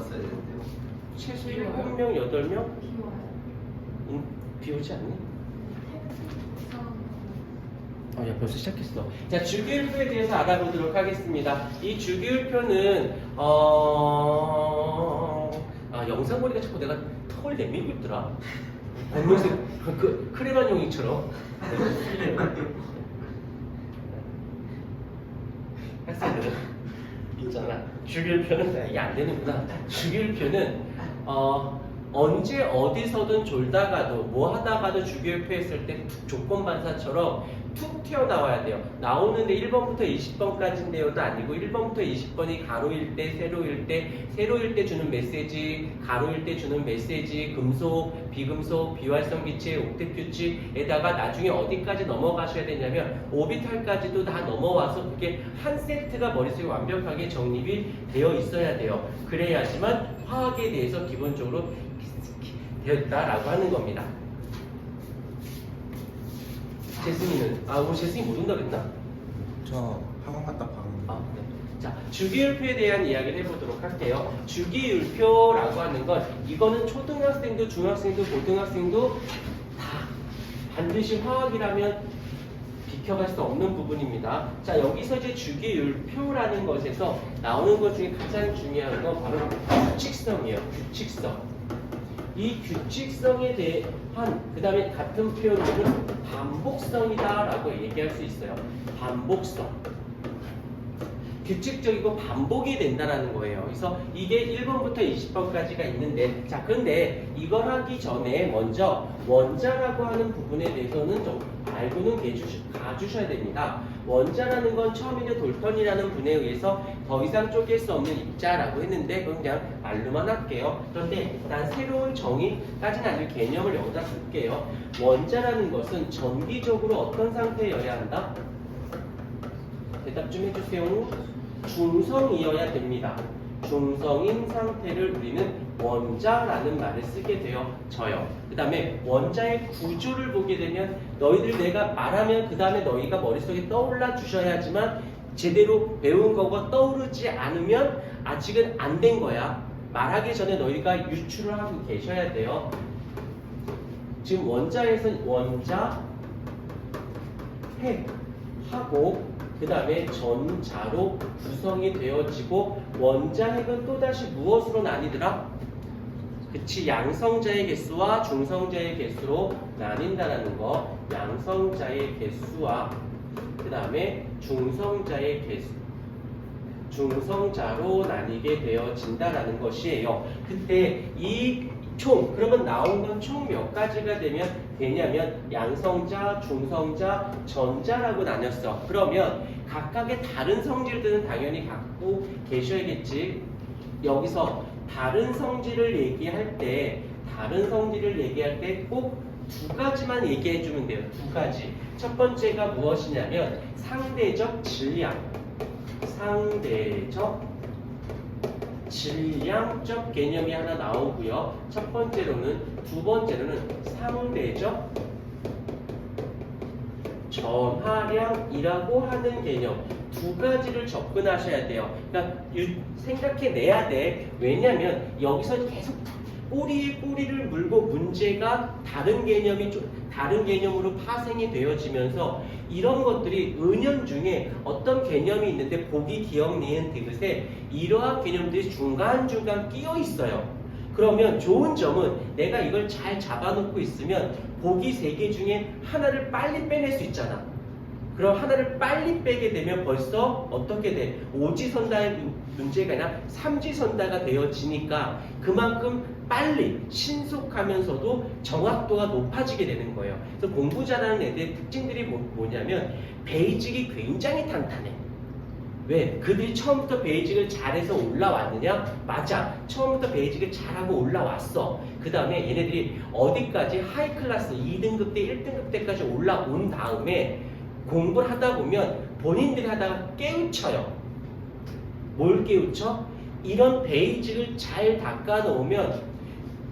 나왔어야 되는데요. 최소 비워요. 7명, 8명? 비워요. 비우지 않니? 이상한 야, 벌써 시작했어. 자, 주기율표에 대해서 알아보도록 하겠습니다. 이 주기율표는 영상 보니까 자꾸 내가 턱을 내밀고 있더라. 검은색 그 크레만 용이처럼. 학생들은 있잖아. 주기율표는 이게 안 되는구나. 주기율표는 언제 어디서든 졸다가도 뭐 하다가도 주기율표 했을 때 조건반사처럼 툭 튀어나와야 돼요. 나오는데 1번부터 20번까지인데요도 아니고 1번부터 20번이 가로일 때, 세로일 때, 세로일 때 주는 메시지, 가로일 때 주는 메시지, 금속, 비금속, 비활성 기체, 옥텟 표치에다가 나중에 어디까지 넘어가셔야 되냐면 오비탈까지도 다 넘어와서 그게 한 세트가 머릿속에 완벽하게 정립이 되어 있어야 돼요. 그래야지만 화학에 대해서 기본적으로 되어 있다라고 하는 겁니다. 재승이는 오늘 재승이 못 온다 그랬나? 저 학원 갔다 바로. 네. 자, 주기율표에 대한 이야기를 해보도록 할게요. 주기율표라고 하는 건 이거는 초등학생도 중학생도 고등학생도 다 반드시 화학이라면 비켜갈 수 없는 부분입니다. 자, 여기서 이제 주기율표라는 것에서 나오는 것 중에 가장 중요한 건 바로 규칙성이에요. 규칙성. 이 규칙성에 대한 그 다음에 같은 표현으로는 반복성이다라고 얘기할 수 있어요. 반복성. 규칙적이고 반복이 된다라는 거예요. 그래서 이게 1번부터 20번까지가 있는데, 자, 근데 이걸 하기 전에 먼저 원자라고 하는 부분에 대해서는 좀 알고는 가주셔야 됩니다. 원자라는 건 처음에 돌턴이라는 분에 의해서 더 이상 쪼갤 수 없는 입자라고 했는데 그냥 말로만 할게요. 그런데 일단 새로운 정의까지는 아니고 개념을 여기다 줄게요. 원자라는 것은 정기적으로 어떤 상태여야 한다? 대답 좀 해주세요. 중성이어야 됩니다. 중성인 상태를 우리는 원자라는 말을 쓰게 되어져요. 그 다음에 원자의 구조를 보게 되면 너희들 내가 말하면 그 다음에 너희가 머릿속에 떠올라 주셔야지만 제대로 배운 거가 떠오르지 않으면 아직은 안 된 거야. 말하기 전에 너희가 유추를 하고 계셔야 돼요. 지금 원자에서는 원자, 핵하고 그 다음에 전자로 구성이 되어지고 원자핵은 또다시 무엇으로 나뉘더라? 그치, 양성자의 개수와 중성자의 개수로 나뉜다라는 거. 양성자의 개수와 그 다음에 중성자의 개수, 중성자로 나뉘게 되어진다라는 것이에요. 그때 그러면 나온 건 총 몇 가지가 되냐면 양성자, 중성자, 전자라고 나뉘었어. 그러면 각각의 다른 성질들은 당연히 갖고 계셔야겠지. 여기서 다른 성질을 얘기할 때 꼭 두 가지만 얘기해 주면 돼요. 두 가지. 첫 번째가 무엇이냐면 상대적 질량. 상대적 질량적 개념이 하나 나오고요. 두 번째로는 상대적 전하량이라고 하는 개념. 두 가지를 접근하셔야 돼요. 그러니까 생각해내야 돼. 왜냐면 여기서 계속 꼬리에 꼬리를 물고 문제가 다른 개념으로 파생이 되어지면서 이런 것들이 은연중에 어떤 개념이 있는데 보기, 기억, 니은, 디귿에 이러한 개념들이 중간중간 끼어 있어요. 그러면 좋은 점은 내가 이걸 잘 잡아놓고 있으면 보기 3개 중에 하나를 빨리 빼낼 수 있잖아. 그럼 하나를 빨리 빼게 되면 벌써 어떻게 돼? 오지선다의 문제가 아니라 삼지선다가 되어지니까 그만큼 빨리 신속하면서도 정확도가 높아지게 되는 거예요. 그래서 공부 잘하는 애들의 특징들이 뭐냐면 베이직이 굉장히 탄탄해. 왜? 그들이 처음부터 베이직을 잘해서 올라왔느냐? 맞아. 처음부터 베이직을 잘하고 올라왔어. 그 다음에 얘네들이 어디까지 하이클래스 2등급 때 1등급 때까지 올라온 다음에 공부를 하다 보면 본인들이 하다가 깨우쳐요. 뭘 깨우쳐? 이런 베이직을 잘 닦아 놓으면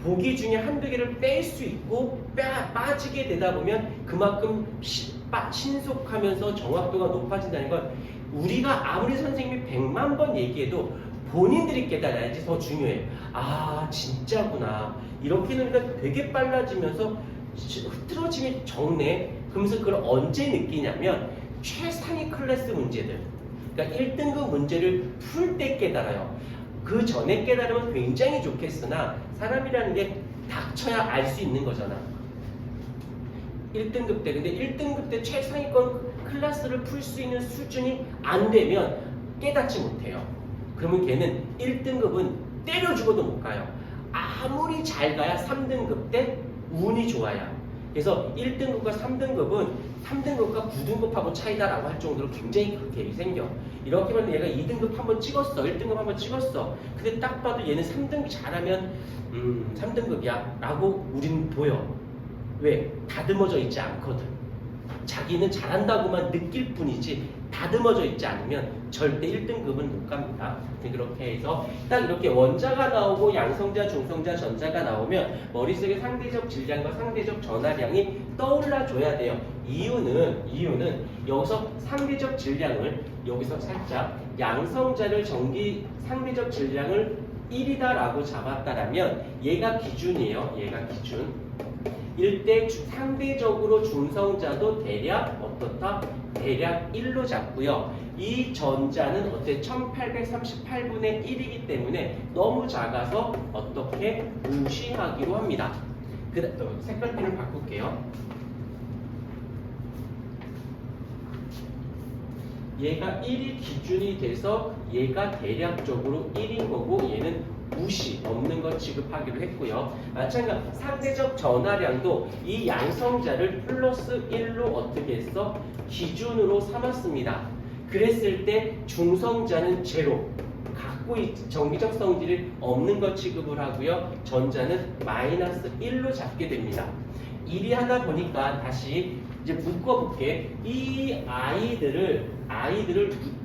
보기 중에 한두 개를 뺄 수 있고 빠지게 되다 보면 그만큼 신속하면서 정확도가 높아진다는 건 우리가 아무리 선생님이 100만 번 얘기해도 본인들이 깨달아야지 더 중요해요. 아, 진짜구나. 이렇게 놓으니까 되게 빨라지면서 흐트러짐이 적네. 그러면서 그걸 언제 느끼냐면 최상위 클래스 문제들, 그러니까 1등급 문제를 풀 때 깨달아요. 그 전에 깨달으면 굉장히 좋겠으나 사람이라는 게 닥쳐야 알 수 있는 거잖아. 1등급 때, 근데 1등급 때 최상위권 클래스를 풀 수 있는 수준이 안 되면 깨닫지 못해요. 그러면 걔는 1등급은 때려 죽어도 못 가요. 아무리 잘 가야 3등급 때 운이 좋아야. 그래서 1등급과 3등급은 3등급과 9등급하고 차이다라고 할 정도로 굉장히 큰 갭이 생겨. 이렇게 보면 얘가 2등급 한번 찍었어, 1등급 한번 찍었어. 근데 딱 봐도 얘는 3등급 잘하면 3등급이야 라고 우린 보여. 왜? 다듬어져 있지 않거든. 자기는 잘한다고만 느낄 뿐이지 다듬어져 있지 않으면 절대 1등급은 못 갑니다. 그렇게 해서 딱 이렇게 원자가 나오고 양성자, 중성자, 전자가 나오면 머릿속에 상대적 질량과 상대적 전하량이 떠올라 줘야 돼요. 이유는 여기서 상대적 질량을 여기서 살짝 양성자를 상대적 질량을 1이다라고 잡았다라면 얘가 기준이에요. 얘가 기준. 일대 상대적으로 중성자도 대략 어떻다? 대략 1로 잡고요. 이 전자는 어때? 1838분의 1이기 때문에 너무 작아서 어떻게 무시하기로 합니다. 색깔펜을 바꿀게요. 얘가 1이 기준이 돼서 얘가 대략적으로 1인 거고 얘는 무시, 없는 것 취급하기로 했고요. 마찬가지로 상대적 전하량도 이 양성자를 플러스 1로 어떻게 했어? 기준으로 삼았습니다. 그랬을 때 중성자는 제로, 갖고 정기적 성질이 없는 것 취급을 하고요. 전자는 마이너스 1로 잡게 됩니다. 일이 하다 보니까 다시 이제 묶어볼게. 이 아이들을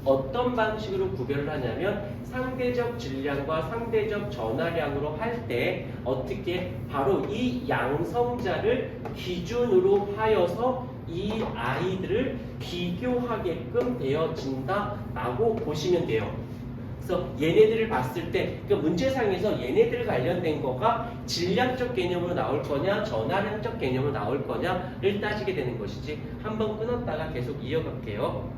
어떤 방식으로 구별을 하냐면 상대적 질량과 상대적 전하량으로 할 때 어떻게 바로 이 양성자를 기준으로 하여서 이 아이들을 비교하게끔 되어진다라고 보시면 돼요. 그래서 얘네들을 봤을 때, 그러니까 문제상에서 얘네들 관련된 거가 질량적 개념으로 나올 거냐, 전하량적 개념으로 나올 거냐를 따지게 되는 것이지. 한번 끊었다가 계속 이어갈게요.